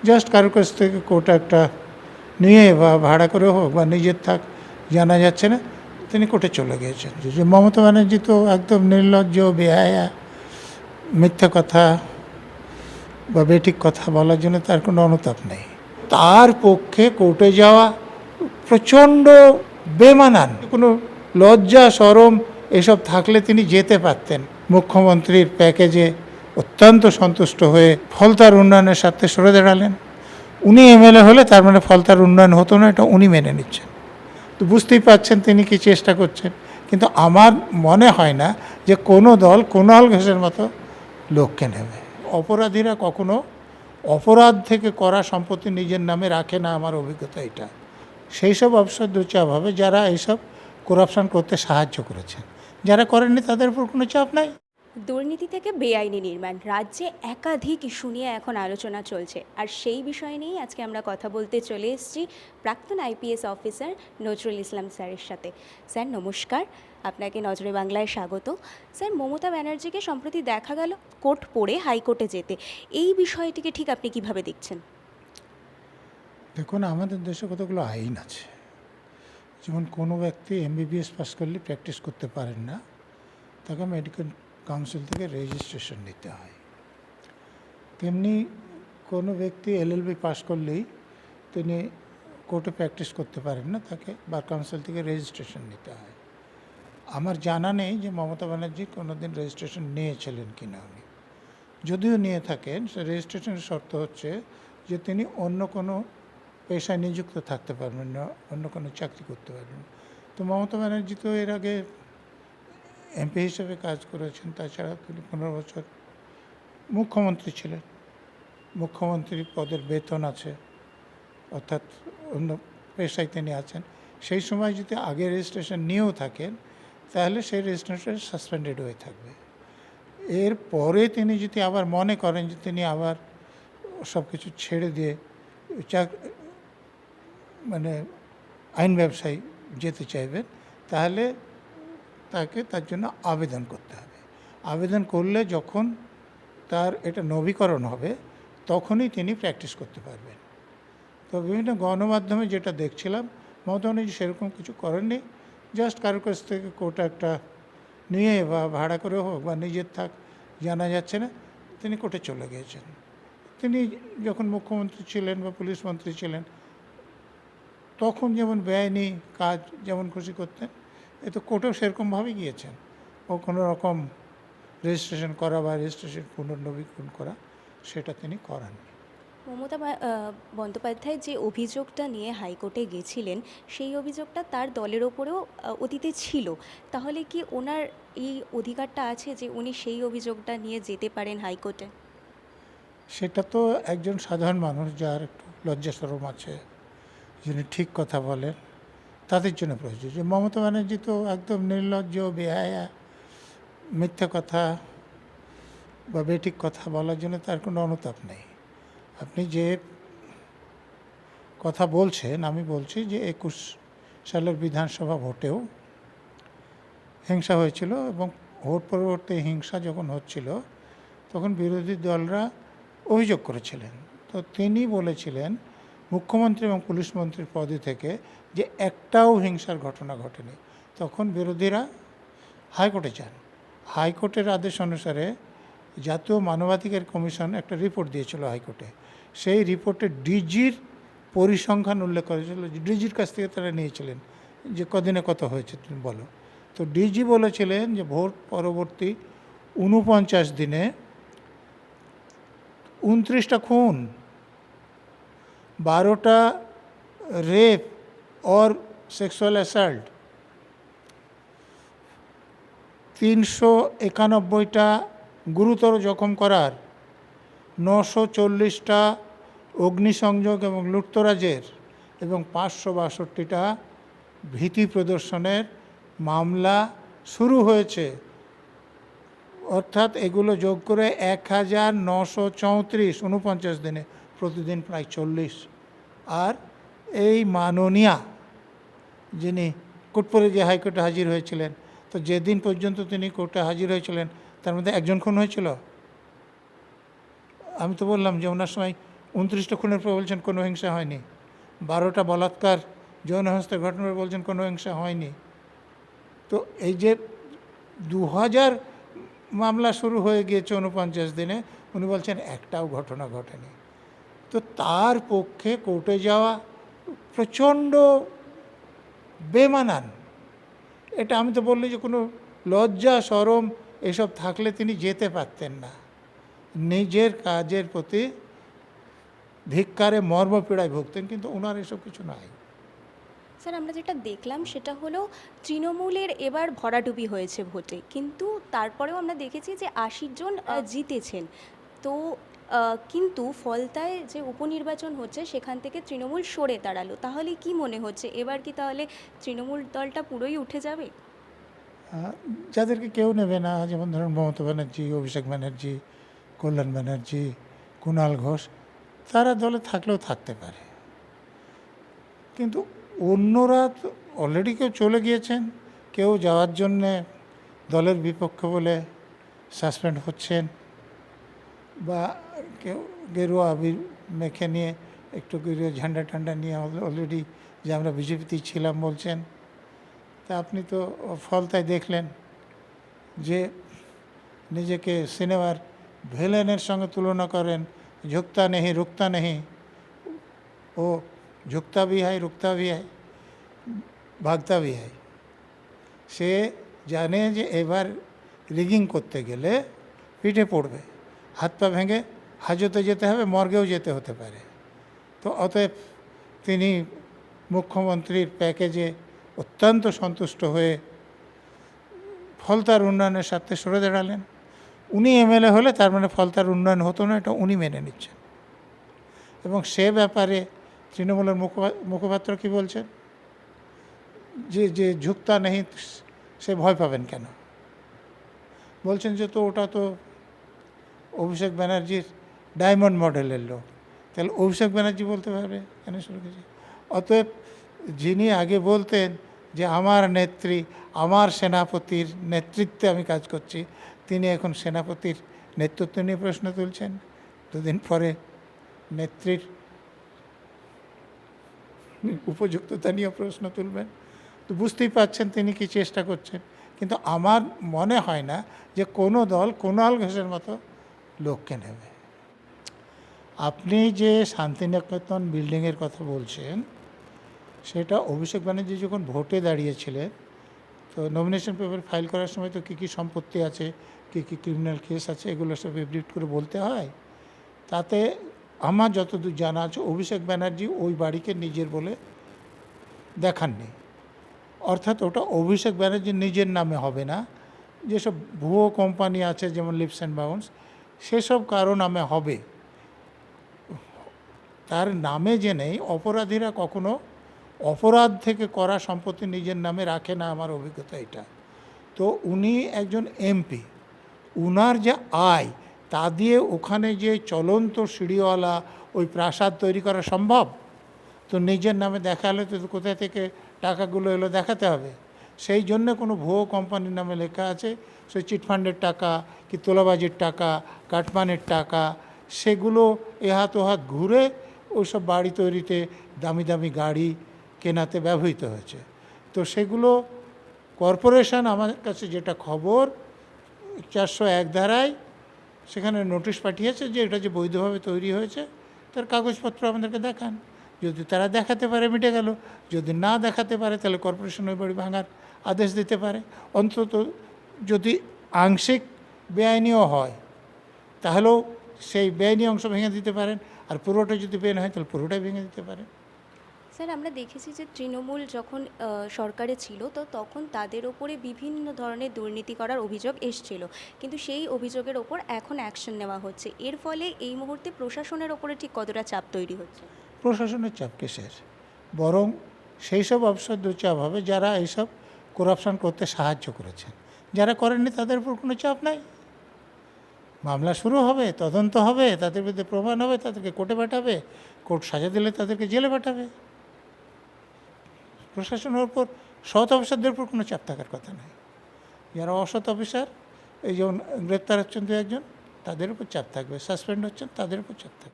Just কারোর কাছ থেকে কোর্ট একটা নিয়ে বা ভাড়া করে হোক বা নিজের থাক জানা যাচ্ছে না, তিনি কোর্টে চলে গিয়েছেন। যে মমতা ব্যানার্জি তো একদম নির্লজ্জ, বেহায়া, মিথ্যা কথা বা বেঠিক কথা বলার জন্য তার কোনো অনুতাপ নেই। তার পক্ষে কোর্টে যাওয়া প্রচণ্ড বেমানান। কোনো লজ্জা শরম এসব থাকলে তিনি যেতে পারতেন। মুখ্যমন্ত্রীর প্যাকেজে অত্যন্ত সন্তুষ্ট হয়ে ফলতার উন্নয়নের স্বার্থে সরে দাঁড়ালেন। উনি এমএলএ হলে তার মানে ফলতার উন্নয়ন হতো না, এটা উনি মেনে নিচ্ছেন। তো বুঝতেই পারছেন তিনি কি চেষ্টা করছেন। কিন্তু আমার মনে হয় না যে কোনো দল কুণাল ঘোষের মতো লোককে নেবে। অপরাধীরা কখনো অপরাধ থেকে করা সম্পত্তি নিজের নামে রাখে না, আমার অভিজ্ঞতা এটা। সেই সব অবসর দুচাপভাবে যারা এইসব করাপশন করতে সাহায্য করেছেন, যারা করেননি তাদের উপর কোনো চাপ নাই। দুর্নীতি থেকে বেআইনি নির্মাণ, রাজ্যে একাধিক ইস্যু নিয়ে এখন আলোচনা চলছে, আর সেই বিষয় নিয়েই আজকে আমরা কথা বলতে চলে এসেছি প্রাক্তন আইপিএস অফিসার নজরুল ইসলাম স্যারের সাথে। স্যার নমস্কার, আপনাকে নজরে বাংলায় স্বাগত। স্যার, মমতা ব্যানার্জিকে সম্প্রতি দেখা গেল কোর্ট পড়ে হাইকোর্টে যেতে, এই বিষয়টিকে ঠিক আপনি কিভাবে দেখছেন? দেখুন, আমাদের দেশে কতগুলো আইন আছে। যেমন কোনো ব্যক্তি এমবিবিএস পাস করলে প্র্যাকটিস করতে পারেন না, তাকে মেডিকেল কাউন্সিল থেকে রেজিস্ট্রেশন নিতে হয়। তেমনি কোনো ব্যক্তি এলএলবি পাস করলেই তিনি কোর্টে প্র্যাকটিস করতে পারেন না, তাকে বার কাউন্সিল থেকে রেজিস্ট্রেশন নিতে হয়। আমার জানা নেই যে মমতা ব্যানার্জি কোনোদিন রেজিস্ট্রেশন নিয়েছিলেন কিনা। উনি যদিও নিয়ে থাকেন, সে রেজিস্ট্রেশনের শর্ত হচ্ছে যে তিনি অন্য কোনো পেশায় নিযুক্ত থাকতে পারবেন না, অন্য কোনো চাকরি করতে পারবেন না। তো মমতা ব্যানার্জি তো এর আগে এমপি হিসেবে কাজ করেছেন, তাছাড়া তিনি 15 বছর মুখ্যমন্ত্রী ছিলেন। মুখ্যমন্ত্রী পদের বেতন আছে, অর্থাৎ অন্য পেশায় তিনি আছেন। সেই সময় যদি আগে রেজিস্ট্রেশন নিয়েও থাকেন, তাহলে সেই রেজিস্ট্রেশন সাসপেন্ডেড হয়ে থাকবে। এর পরে তিনি যদি আবার মনে করেন যে তিনি আবার সব কিছু ছেড়ে দিয়ে মানে আইন ব্যবসায় যেতে চাইবেন, তাহলে তাকে তার জন্য আবেদন করতে হবে। আবেদন করলে যখন তার এটা নবীকরণ হবে, তখনই তিনি প্র্যাকটিস করতে পারবেন। তো বিভিন্ন গণমাধ্যমে যেটা দেখছিলাম, মমতা ব্যানার্জি সেরকম কিছু করেননি। জাস্ট কারোর কাছ থেকে কোর্ট একটা নিয়ে বা ভাড়া করে হোক বা নিজের থাক জানা যাচ্ছে না, তিনি কোর্টে চলে গিয়েছেন। তিনি যখন মুখ্যমন্ত্রী ছিলেন বা পুলিশ মন্ত্রী ছিলেন, তখন যেমন বেআইনি কাজ যেমন খুশি করতেন, এ তো কোর্টেও সেরকমভাবেই গিয়েছেন। ও কোনো রকম রেজিস্ট্রেশন করা বা রেজিস্ট্রেশন পুনর্নবীকরণ করা, সেটা তিনি করাননি। মমতা বন্দ্যোপাধ্যায় যে অভিযোগটা নিয়ে হাইকোর্টে গেছিলেন, সেই অভিযোগটা তার দলের ওপরেও অতীতে ছিল। তাহলে কি ওনার এই অধিকারটা আছে যে উনি সেই অভিযোগটা নিয়ে যেতে পারেন হাইকোর্টে? সেটা তো একজন সাধারণ মানুষ যার একটু লজ্জা শরম আছে, যিনি ঠিক কথা বলেন, তাদের জন্য প্রযোজ্য। মমতা ব্যানার্জি তো একদম নির্লজ্জ, বেহায়া, মিথ্যা কথা বা বেঠিক কথা বলার জন্য তার কোনো অনুতাপ নেই। আপনি যে কথা বলছেন, আমি বলছি যে 21 সালের বিধানসভা ভোটেও হিংসা হয়েছিল, এবং ভোট পরবর্তী হিংসা যখন হচ্ছিল, তখন বিরোধী দলরা অভিযোগ করেছিলেন। তো তিনি বলেছিলেন মুখ্যমন্ত্রী এবং পুলিশ মন্ত্রীর পদে থেকে যে একটাও হিংসার ঘটনা ঘটেনি। তখন বিরোধীরা হাইকোর্টে যান। হাইকোর্টের আদেশ অনুসারে জাতীয় মানবাধিকার কমিশন একটা রিপোর্ট দিয়েছিল হাইকোর্টে। সেই রিপোর্টে ডিজির পরিসংখ্যান উল্লেখ করেছিল, ডিজির কাছ থেকে তারা নিয়েছিলেন যে কদিনে কত হয়েছে তুমি বলো। তো ডিজি বলেছিলেন যে ভোট পরবর্তী 49 দিনে 29টা খুন, 12টা রেপ और সেক্সুয়াল অ্যাসাল্ট, 391টা গুরুতর জখম করার, 940টা অগ্নিসংযোগ এবং লুটতরাজের, এবং 562টা ভীতি প্রদর্শনের মামলা শুরু হয়েছে। অর্থাৎ এগুলো যোগ করে 1934, 49 দিনে, প্রতিদিন প্রায় 40। আর এই মাননীয়া যিনি কোটপুরে যে হাইকোর্টে হাজির হয়েছিলেন, তো যেদিন পর্যন্ত তিনি কোর্টে হাজির হয়েছিলেন তার মধ্যে একজন খুন হয়েছিল। আমি তো বললাম যে ওনার সময় 29টা খুনের পর বলছেন কোনো হিংসা হয়নি, 12টা বলাৎকার যৌন হস্তের ঘটনার পর বলছেন কোনো হিংসা হয়নি। তো এই যে 2000 মামলা শুরু হয়ে গিয়েছে 49 দিনে, উনি বলছেন একটাও ঘটনা ঘটেনি। তো তার পক্ষে কোর্টে যাওয়া প্রচণ্ড বেমানান। এটা আমি তো বললি যে কোনো লজ্জা শরম এসব থাকলে তিনি যেতে পারতেন না। নিজের কাজের প্রতি ধিক্কারে মর্মপীড়ায় ভুগতেন, কিন্তু ওনার এসব কিছু নাই। স্যার, আমরা যেটা দেখলাম সেটা হলো তৃণমূলের এবার ভরাডুবি হয়েছে ভোটে, কিন্তু তারপরেও আমরা দেখেছি যে 80 জন জিতেছেন। তো কিন্তু ফলতায় যে উপনির্বাচন হচ্ছে সেখান থেকে তৃণমূল সরে দাঁড়ালো। তাহলে কি মনে হচ্ছে এবার কি তাহলে তৃণমূল দলটা পুরোই উঠে যাবে? যাদেরকে কেউ নেবে না, যেমন ধরুন মমতা ব্যানার্জি, অভিষেক ব্যানার্জি, কল্যাণ ব্যানার্জি, কুণাল ঘোষ, তারা দলে থাকলেও থাকতে পারে। কিন্তু অন্যরা তো অলরেডি কেউ চলে গিয়েছেন, কেউ যাওয়ার জন্যে দলের বিপক্ষে বলে সাসপেন্ড হচ্ছেন, বা কেউ গেরুয়া আবির মেখে নিয়ে একটু গেরুয়া ঝান্ডা টান্ডা নিয়ে অলরেডি যে আমরা বিজেপিতেই ছিলাম বলছেন। তা আপনি তো ফলতায় দেখলেন যে নিজেকে সিনেমার ভিলেনের সঙ্গে তুলনা করেন, ঝুঁকতা নেহি রুকতা নেহি, ও ঝুঁকতা ভি হয় রুকতা ভি হয় ভাগতা ভি হয়। সে জানে যে এবার রিগিং করতে গেলে পিঠে পড়বে, হাত পা ভেঙে হাজতে যেতে হবে, মর্গেও যেতে হতে পারে। তো অতএব তিনি মুখ্যমন্ত্রীর প্যাকেজে অত্যন্ত সন্তুষ্ট হয়ে ফলতার উন্নয়নের স্বার্থে সরে দাঁড়ালেন। উনি এমএলএ হলে তার মানে ফলতার উন্নয়ন হতো না, এটা উনি মেনে নিচ্ছেন। এবং সে ব্যাপারে তৃণমূলের মুখপাত্র কি বলছেন, যে ঝুঁকতা নেই সে ভয় পাবেন কেন? বলছেন যে তো ওটা তো অভিষেক ব্যানার্জির ডায়মন্ড মডেলের লোক, তাহলে অভিষেক ব্যানার্জি বলতে পারবে কেন শুরু করেছে? অতএব যিনি আগে বলতেন যে আমার নেত্রী, আমার সেনাপতির নেতৃত্বে আমি কাজ করছি, তিনি এখন সেনাপতির নেতৃত্ব নিয়ে প্রশ্ন তুলছেন। দুদিন পরে নেত্রীর উপযুক্ততা নিয়ে প্রশ্ন তুলবেন। তো বুঝতেই পারছেন তিনি কি চেষ্টা করছেন। কিন্তু আমার মনে হয় না যে কোনো দল কুণাল ঘোষের মতো লোককে নেবে। আপনি যে শান্তিনিকেতন বিল্ডিংয়ের কথা বলছেন, সেটা অভিষেক ব্যানার্জি যখন ভোটে দাঁড়িয়েছিলেন, তো নমিনেশন পেপার ফাইল করার সময় তো কী কী সম্পত্তি আছে, কী কী ক্রিমিনাল কেস আছে, এগুলো সব এভরিড করে বলতে হয়। তাতে আমার যতদূর জানা আছে অভিষেক ব্যানার্জি ওই বাড়িকে নিজের বলে দেখাননি। অর্থাৎ ওটা অভিষেক ব্যানার্জির নিজের নামে হবে না। যেসব ভুয়ো কোম্পানি আছে যেমন লিপস অ্যান্ড বাউন্স, সেসব কারো নামে হবে। তার নামে যে নেই, অপরাধীরা কখনো অপরাধ থেকে করা সম্পত্তি নিজের নামে রাখে না, আমার অভিজ্ঞতা এটা। তো উনি একজন এমপি, উনার যে আয় তা দিয়ে ওখানে যে চলন্ত সিঁড়িওয়ালা ওই প্রাসাদ তৈরি করা সম্ভব? তো নিজের নামে দেখালে তো কোথায় থেকে টাকাগুলো এলো দেখাতে হবে। সেই জন্য কোনো ভুয়ো কোম্পানির নামে লেখা আছে, সেই চিটফান্ডের টাকা কি তোলাবাজির টাকা, কাটমানের টাকা, সেগুলো এহাত ওহাত ঘুরে ওইসব বাড়ি তৈরিতে, দামি দামি গাড়ি কেনাতে ব্যবহৃত হয়েছে। তো সেগুলো কর্পোরেশন, আমার কাছে যেটা খবর, 401 ধারায় সেখানে নোটিশ পাঠিয়েছে যে এটা যে বৈধভাবে তৈরি হয়েছে তার কাগজপত্র আমাদেরকে দেখান। যদি তারা দেখাতে পারে মিটে গেল, যদি না দেখাতে পারে তাহলে কর্পোরেশন ওই বাড়ি ভাঙার আদেশ দিতে পারে। অন্তত যদি আংশিক বেআইনিও হয় তাহলেও সেই বেআইনি অংশ ভেঙে দিতে পারেন, আর পুরোটা যদি বেআইনি হয় তাহলে পুরোটাই ভেঙে দিতে পারেন। স্যার, আমরা দেখেছি যে তৃণমূল যখন সরকারে ছিল তো তখন তাদের ওপরে বিভিন্ন ধরনের দুর্নীতি করার অভিযোগ এসছিল, কিন্তু সেই অভিযোগের ওপর এখন অ্যাকশন নেওয়া হচ্ছে। এর ফলে এই মুহূর্তে প্রশাসনের ওপরে ঠিক কতটা চাপ তৈরি হচ্ছে? প্রশাসনের চাপ কিসের? বরং সেই সব অফিসারদের চাপ হবে যারা এইসব করাপশন করতে সাহায্য করেছেন। যারা করেননি তাদের উপর কোনো চাপ নাই। মামলা শুরু হবে, তদন্ত হবে, তাদের বিরুদ্ধে প্রমাণ হবে, তাদেরকে কোর্টে পাঠাবে, কোর্ট সাজা দিলে তাদেরকে জেলে পাঠাবে। প্রশাসনের উপর সৎ অফিসারদের উপর কোনো চাপ থাকার কথা নয়। যারা অসৎ অফিসার, এই যেমন গ্রেপ্তার হচ্ছেন দু একজন, তাদের উপর চাপ থাকবে, সাসপেন্ড হচ্ছেন তাদের উপর চাপ থাকবে।